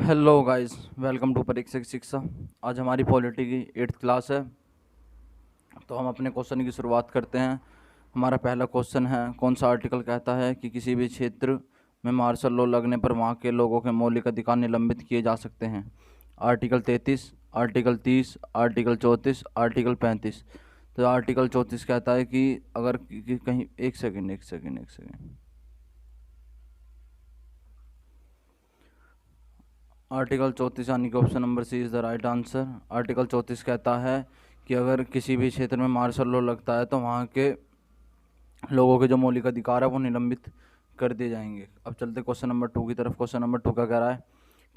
Hello guys, welcome to परीक्षा की शिक्षा। आज हमारी पॉलिटी की 8th क्लास है, तो हम अपने क्वेश्चन की शुरुआत करते हैं। हमारा पहला क्वेश्चन है, कौन सा आर्टिकल कहता है कि किसी भी क्षेत्र में मार्शल लॉ लगने पर वहाँ के लोगों के मौलिक अधिकार निलंबित किए जा सकते हैं। Article 33, article 30, article 34, article 35। तो आर्टिकल 34 कहता है कि अगर कहीं एक सेकेंड आर्टिकल 34 यानी कि option number C is the right answer. Article 34 कहता है कि अगर किसी भी क्षेत्र में मार्शल लॉ लगता है तो वहाँ के लोगों के जो मौलिक अधिकार है वो निलंबित कर दिए जाएंगे। अब चलते क्वेश्चन नंबर 2 की तरफ। क्वेश्चन नंबर 2 का कह रहा है,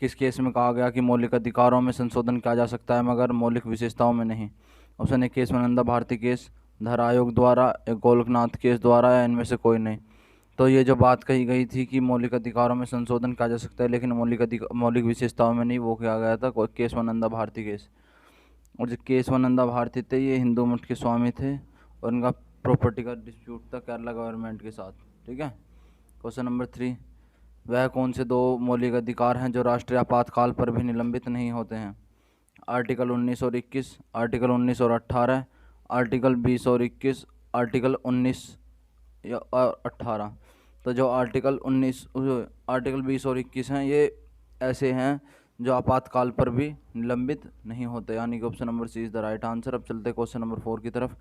किस केस में कहा गया कि मौलिक अधिकारों में संशोधन किया जा सकता है मगर मौलिक विशेषताओं में नहीं। Option A Kesavananda Bharati case, धारा आयोग द्वारा, एक गोलकनाथ केस द्वारा, या इनमें से कोई नहीं। तो ये जो बात कही गई थी कि मौलिक अधिकारों में संशोधन किया जा सकता है लेकिन मौलिक विशेषताओं में नहीं, वो किया गया था केशवानंदा भारती केस। और जो केशवानंदा भारती थे ये हिंदू मठ के स्वामी थे और इनका प्रॉपर्टी का डिस्प्यूट था केरला गवर्नमेंट के साथ। ठीक है। क्वेश्चन नंबर 3, वह कौन से दो मौलिक अधिकार हैं जो राष्ट्रीय आपातकाल पर भी निलंबित नहीं होते हैं। आर्टिकल 19 और 21, आर्टिकल 19 और 18, आर्टिकल 20 और 21, आर्टिकल 19 या 18। तो जो आर्टिकल 20 और 21 हैं ये ऐसे हैं जो आपातकाल पर भी निलंबित नहीं होते, यानी कि option number C is the right answer. अब चलते क्वेश्चन नंबर 4 की तरफ।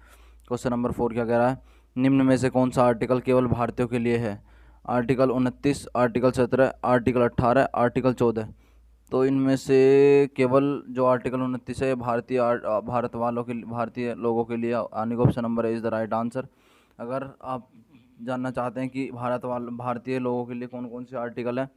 क्वेश्चन नंबर 4 क्या कह रहा है, निम्न में से कौन सा आर्टिकल केवल भारतीयों के लिए है। Article 29, article 17, article 18, article 14। तो इनमें से केवल जो आर्टिकल 29 है भारतीय लोगों के लिए, यानी कि option number is the right answer. अगर आप जानना चाहते हैं कि भारतीय लोगों के लिए कौन कौन से आर्टिकल हैं,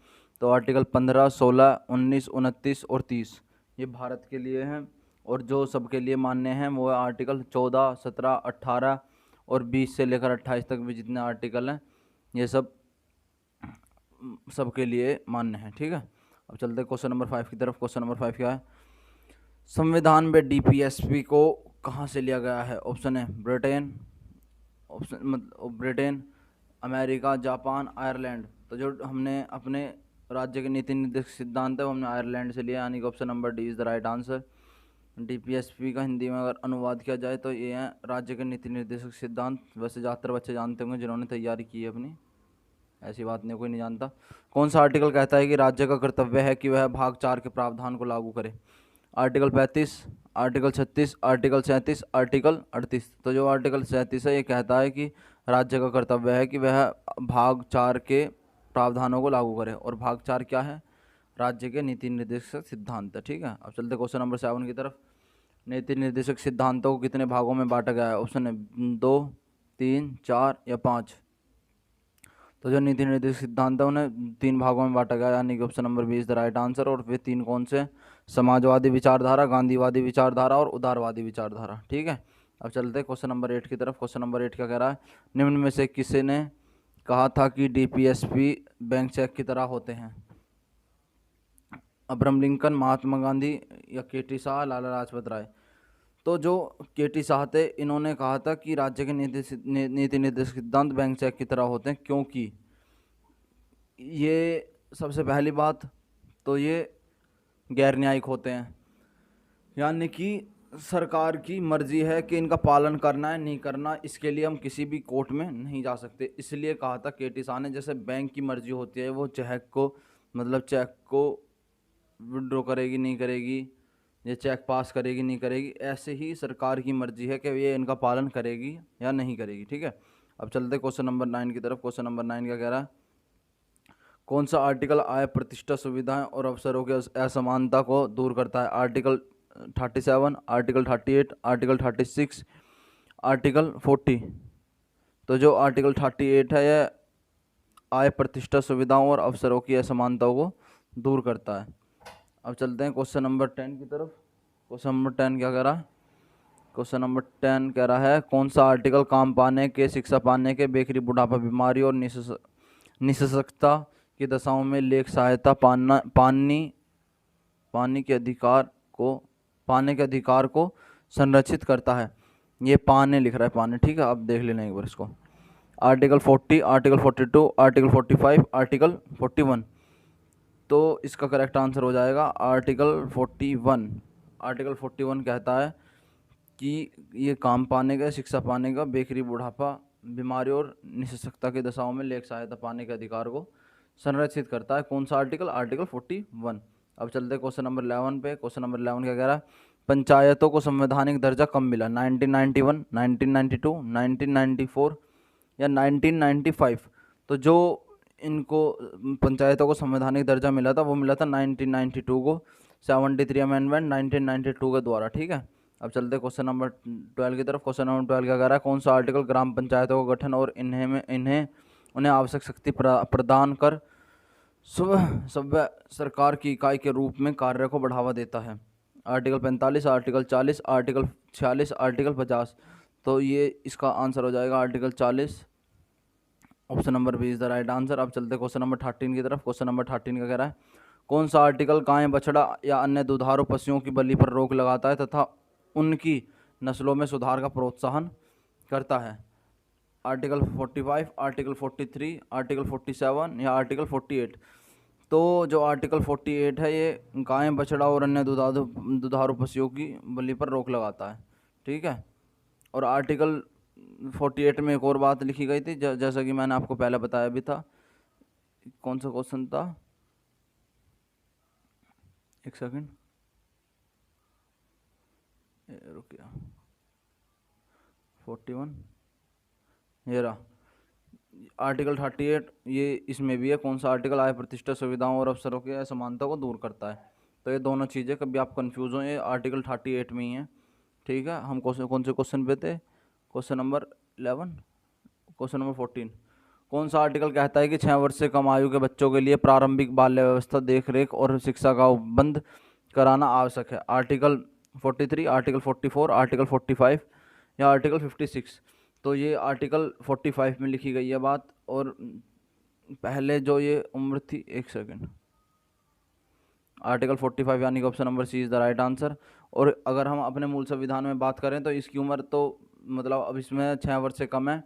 तो आर्टिकल 15, 16, 19, 29 और 30 ये भारत के लिए हैं। और जो सबके लिए मान्य हैं वो है आर्टिकल 14, 17, 18 और 20 से लेकर 28 तक भी जितने आर्टिकल हैं ये सब सबके लिए मान्य है। ठीक है। अब चलते क्वेश्चन नंबर 5 की तरफ। क्वेश्चन नंबर 5 क्या है, संविधान में डीपीएसपी को कहाँ से लिया गया है। ऑप्शन है Britain, Britain, America, Japan, Ireland. तो जो हमने अपने राज्य के नीति निर्देशक सिद्धांत है वो हमने आयरलैंड से लिया, यानी कि option number D is the right answer. DPSP का हिंदी में अगर अनुवाद किया जाए तो ये हैं राज्य के नीति निर्देशक सिद्धांत। वैसे ज़्यादातर बच्चे जानते होंगे जिन्होंने तैयारी की है अपनी, ऐसी बात नहीं, कोई नहीं जानता। कौन सा आर्टिकल कहता है कि राज्य का कर्तव्य है कि वह भाग 4 के प्रावधान को लागू करे। Article 35, article 36, article 37, article 38। तो जो आर्टिकल 37 है ये कहता है कि राज्य का कर्तव्य है कि वह भाग 4 के प्रावधानों को लागू करे, और भाग 4 क्या है, राज्य के नीति निर्देशक सिद्धांत। ठीक है। अब चलते क्वेश्चन नंबर 7 की तरफ। नीति निर्देशक सिद्धांतों को कितने भागों में बांटा गया है। ऑप्शन है 2, 3, 4 या 5। तो जो नीति निर्देशक सिद्धांत है उन्हें 3 भागों में बांटा गया, यानी कि option number B is the right answer. और वे 3 कौन से, समाजवादी विचारधारा, गांधीवादी विचारधारा और उदारवादी विचारधारा। ठीक है। अब चलते क्वेश्चन नंबर 8 की तरफ। क्वेश्चन नंबर 8 क्या कह रहा है, निम्न में से किसी ने कहा था कि डीपीएसपी बैंक चेक की तरह होते हैं। अब्राहम लिंकन, महात्मा गांधी या केटी शाह, लाला लाजपत राय। तो जो केटी शाह थे इन्होंने कहा था कि राज्य के नीति निर्देशक सिद्धांत बैंक चेक की तरह होते हैं, क्योंकि ये सबसे पहली बात तो ये गैर न्यायिक होते हैं, यानी कि सरकार की मर्जी है कि इनका पालन करना है नहीं करना, इसके लिए हम किसी भी कोर्ट में नहीं जा सकते। इसलिए कहा था केटी शाह ने, जैसे बैंक की मर्जी होती है वो चेक को विड्रॉ करेगी नहीं करेगी, ये चेक पास करेगी नहीं करेगी, ऐसे ही सरकार की मर्जी है कि ये इनका पालन करेगी या नहीं करेगी। ठीक है। अब चलते क्वेश्चन नंबर 9 की तरफ। क्वेश्चन नंबर 9 क्या कह रहा है, कौन सा आर्टिकल आय, प्रतिष्ठा, सुविधाएं और अवसरों के असमानता को दूर करता है। Article 37, article 38, article 36, article 40। तो जो आर्टिकल 38 है यह आय, प्रतिष्ठा, सुविधाओं और अवसरों की असमानताओं को दूर करता है। अब चलते हैं क्वेश्चन नंबर 10 की तरफ। क्वेश्चन नंबर 10 क्या कह रहा है, क्वेश्चन नंबर 10 कह रहा है, कौन सा आर्टिकल काम पाने के, शिक्षा पाने के, बेकरी, बुढ़ापा, बीमारी और निःशक्तता की दशाओं में लेख सहायता पाने के अधिकार को संरक्षित करता है। ये पाने लिख रहा है, पाने। ठीक है। आप देख लेना एक बार इसको। Article 40, article 42, article 45, article 41। तो इसका करेक्ट आंसर हो जाएगा आर्टिकल 41। आर्टिकल 41 कहता है कि ये काम पाने का, शिक्षा पाने का, बेकरी, बुढ़ापा, बीमारी और निःशक्तता की दशाओं में लेख सहायता पाने के अधिकार को संरक्षित करता है। कौन सा आर्टिकल? आर्टिकल 41। अब चलते हैं क्वेश्चन नंबर 11 पे। क्वेश्चन नंबर 11 क्या कह रहा है? पंचायतों को संवैधानिक दर्जा कब मिला? 1991, 1992, 1994 या 1995? तो जो इनको पंचायतों को संवैधानिक दर्जा मिला था वो मिला था 1992 को, 73 अमेंडमेंट 1992 के द्वारा। ठीक है, अब चलते हैं क्वेश्चन नंबर 12 की तरफ। क्वेश्चन नंबर 12 क्या कह रहा है? कौन सा आर्टिकल ग्राम पंचायतों का गठन और उन्हें आवश्यक शक्ति प्रदान कर सभ्य सरकार की इकाई के रूप में कार्य को बढ़ावा देता है? Article 45, article 40, article 46, article 50? तो ये इसका आंसर हो जाएगा article 40। Option number B is the right answer. अब चलते क्वेश्चन नंबर 13 की तरफ। क्वेश्चन नंबर 13 का कह रहा है? कौन सा आर्टिकल गाय, बछड़ा या अन्य दुधारू पशुओं की बलि पर रोक लगाता है तथा उनकी नस्लों में सुधार का प्रोत्साहन करता है? आर्टिकल 45, आर्टिकल 43, आर्टिकल 47 या आर्टिकल 48? तो जो आर्टिकल 48 है ये गाय, बछड़ा और अन्य दुधारू पशुओं की बलि पर रोक लगाता है। ठीक है, और आर्टिकल 48 में एक और बात लिखी गई थी, जैसा कि मैंने आपको पहले बताया भी था। कौन सा क्वेश्चन था? एक सेकंड रुकिए। 41 ये रहा आर्टिकल 38। ये इसमें भी है। कौन सा आर्टिकल? आय, प्रतिष्ठा, सुविधाओं और अवसरों की असमानता को दूर करता है। तो ये दोनों चीज़ें कभी आप कंफ्यूज हो, ये आर्टिकल 38 में ही है। ठीक है, हम कौन से क्वेश्चन पे थे? Question number 11। Question number 14। कौन सा आर्टिकल कहता है कि 6 वर्ष से कम आयु के बच्चों के लिए प्रारंभिक बाल्य व्यवस्था, देख रेख और शिक्षा का उपबंध कराना आवश्यक है? आर्टिकल 43, आर्टिकल 44, आर्टिकल 45 या आर्टिकल 56? तो ये आर्टिकल 45 में लिखी गई है बात। और पहले जो ये उम्र थी, एक सेकंड, आर्टिकल 45 यानी कि option number C is the right answer. और अगर हम अपने मूल संविधान में बात करें तो इसकी उम्र तो मतलब अब इसमें 6 वर्ष से कम है,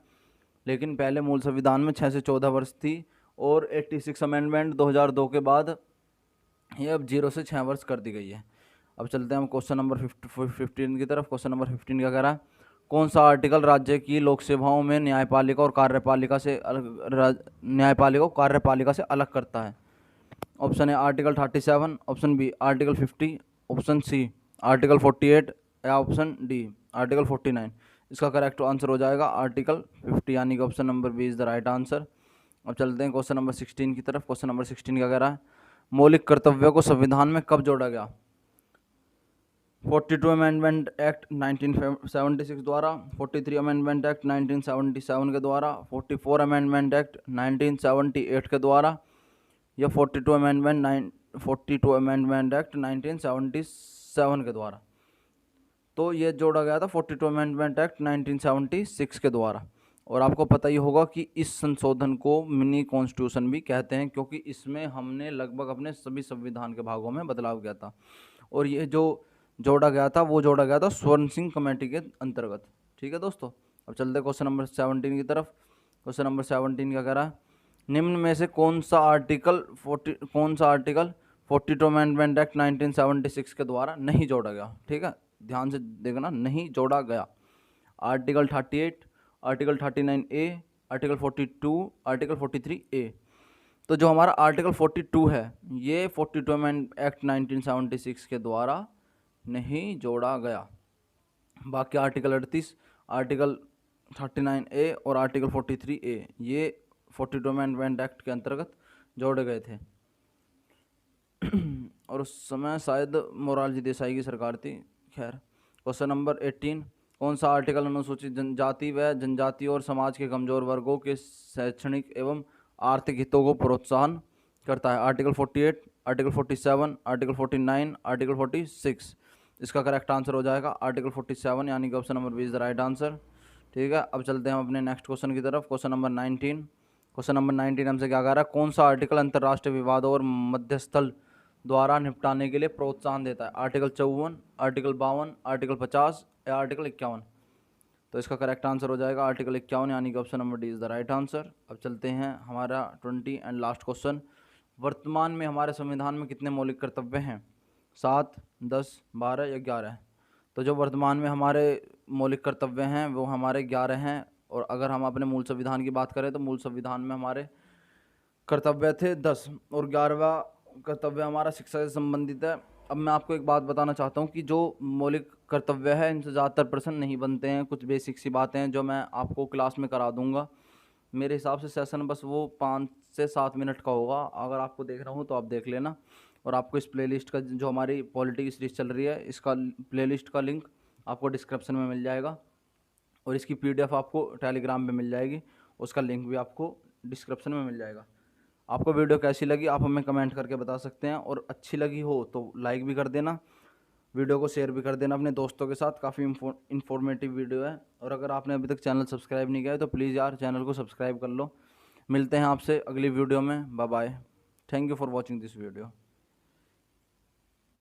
लेकिन पहले मूल संविधान में 6 से 14 वर्ष थी। और 86 अमेंडमेंट 2002 के बाद ये अब 0 से 6 वर्ष कर दी गई है। अब चलते हैं हम क्वेश्चन नंबर 15 की तरफ। क्वेश्चन नंबर 15 क्या कह रहा है? कौन सा आर्टिकल राज्य की लोक सेवाओं में न्यायपालिका और कार्यपालिका को कार्यपालिका से अलग करता है? Option A article 37, option B article 50, option C article 48 या ऑप्शन डी आर्टिकल 49? इसका करेक्ट आंसर हो जाएगा आर्टिकल 50 यानी कि option number B is the right answer. अब चलते हैं क्वेश्चन नंबर 16 की तरफ। क्वेश्चन नंबर 16 क्या कह रहा है? मौलिक कर्तव्यों को संविधान में कब जोड़ा गया? 42 अमेंडमेंट एक्ट 1976 द्वारा, 43 अमेंडमेंट एक्ट 1977 के द्वारा, 44 अमेंडमेंट एक्ट 1978 के द्वारा या 42 अमेंडमेंट एक्ट 1977 के द्वारा? तो ये जोड़ा गया था 42 अमेंडमेंट एक्ट 1976 के द्वारा। और आपको पता ही होगा कि इस संशोधन को मिनी कॉन्स्टिट्यूशन भी कहते हैं, क्योंकि इसमें हमने लगभग अपने सभी संविधान के भागों में बदलाव किया था। और ये जो जोड़ा गया था वो जोड़ा गया था स्वर्ण सिंह कमेटी के अंतर्गत। ठीक है दोस्तों, अब चलते क्वेश्चन नंबर 17 की तरफ। क्वेश्चन नंबर 17 क्या कह रहा है? निम्न में से कौन सा आर्टिकल 42 अमेंडमेंट एक्ट 1976 के द्वारा नहीं जोड़ा गया? ठीक है, ध्यान से देखना, नहीं जोड़ा गया। Article 38, article 39A, article 42, article 43A? तो जो हमारा आर्टिकल 42 है ये 42 अमेंडमेंट एक्ट 1976 के द्वारा नहीं जोड़ा गया। बाकी आर्टिकल 38, आर्टिकल 39A और आर्टिकल 43A ये 42 अमेंडमेंट एक्ट के अंतर्गत जोड़े गए थे। और उस समय शायद मोरारजी देसाई की सरकार थी। खैर, क्वेश्चन नंबर 18। कौन सा आर्टिकल अनुसूचित जनजाति व जनजाति और समाज के कमजोर वर्गों के शैक्षणिक एवं आर्थिक हितों को प्रोत्साहन करता है? Article 48, article 47, article 49, article 46? इसका करेक्ट आंसर हो जाएगा आर्टिकल 47 यानी कि option number B is the right answer. ठीक है, अब चलते हैं हम अपने नेक्स्ट क्वेश्चन की तरफ। Question number 19। क्वेश्चन नंबर 19 हमसे क्या कह रहा है? कौन सा आर्टिकल अंतर्राष्ट्रीय विवादों और मध्यस्थल द्वारा निपटाने के लिए प्रोत्साहन देता है? आर्टिकल 54, आर्टिकल 52, आर्टिकल 50 या आर्टिकल 51? तो इसका करेक्ट आंसर हो जाएगा आर्टिकल 51 यानी कि option number D is the right answer. अब चलते हैं हमारा 20 एंड लास्ट क्वेश्चन। वर्तमान में हमारे संविधान में कितने मौलिक कर्तव्य हैं? 7, 10, 12 या 11? तो जो वर्तमान में हमारे मौलिक कर्तव्य हैं वो हमारे 11 हैं। और अगर हम अपने मूल संविधान की बात करें तो मूल संविधान में हमारे कर्तव्य थे 10 और 11वां कर्तव्य हमारा शिक्षा से संबंधित है। अब मैं आपको एक बात बताना चाहता हूँ कि जो मौलिक कर्तव्य है इनसे ज़्यादातर प्रश्न नहीं बनते हैं। कुछ बेसिक सी बातें हैं जो मैं आपको क्लास में करा दूंगा। मेरे हिसाब से सेशन बस वो 5 से 7 मिनट का होगा। अगर आपको देखना हो तो आप देख लेना। और आपको इस प्लेलिस्ट का जो हमारी पॉलिटी की सीरीज चल रही है इसका प्लेलिस्ट का लिंक आपको डिस्क्रिप्शन में मिल जाएगा और इसकी PDF आपको टेलीग्राम पे मिल जाएगी। उसका लिंक भी आपको डिस्क्रिप्शन में मिल जाएगा। आपको वीडियो कैसी लगी आप हमें कमेंट करके बता सकते हैं और अच्छी लगी हो तो लाइक भी कर देना, वीडियो को शेयर भी कर देना अपने दोस्तों के साथ। काफ़ी इन्फॉर्मेटिव वीडियो है। और अगर आपने अभी तक चैनल सब्सक्राइब नहीं किया है तो प्लीज़ यार चैनल को सब्सक्राइब कर लो। मिलते हैं आपसे अगली वीडियो में। Bye bye. Thank you for watching this video.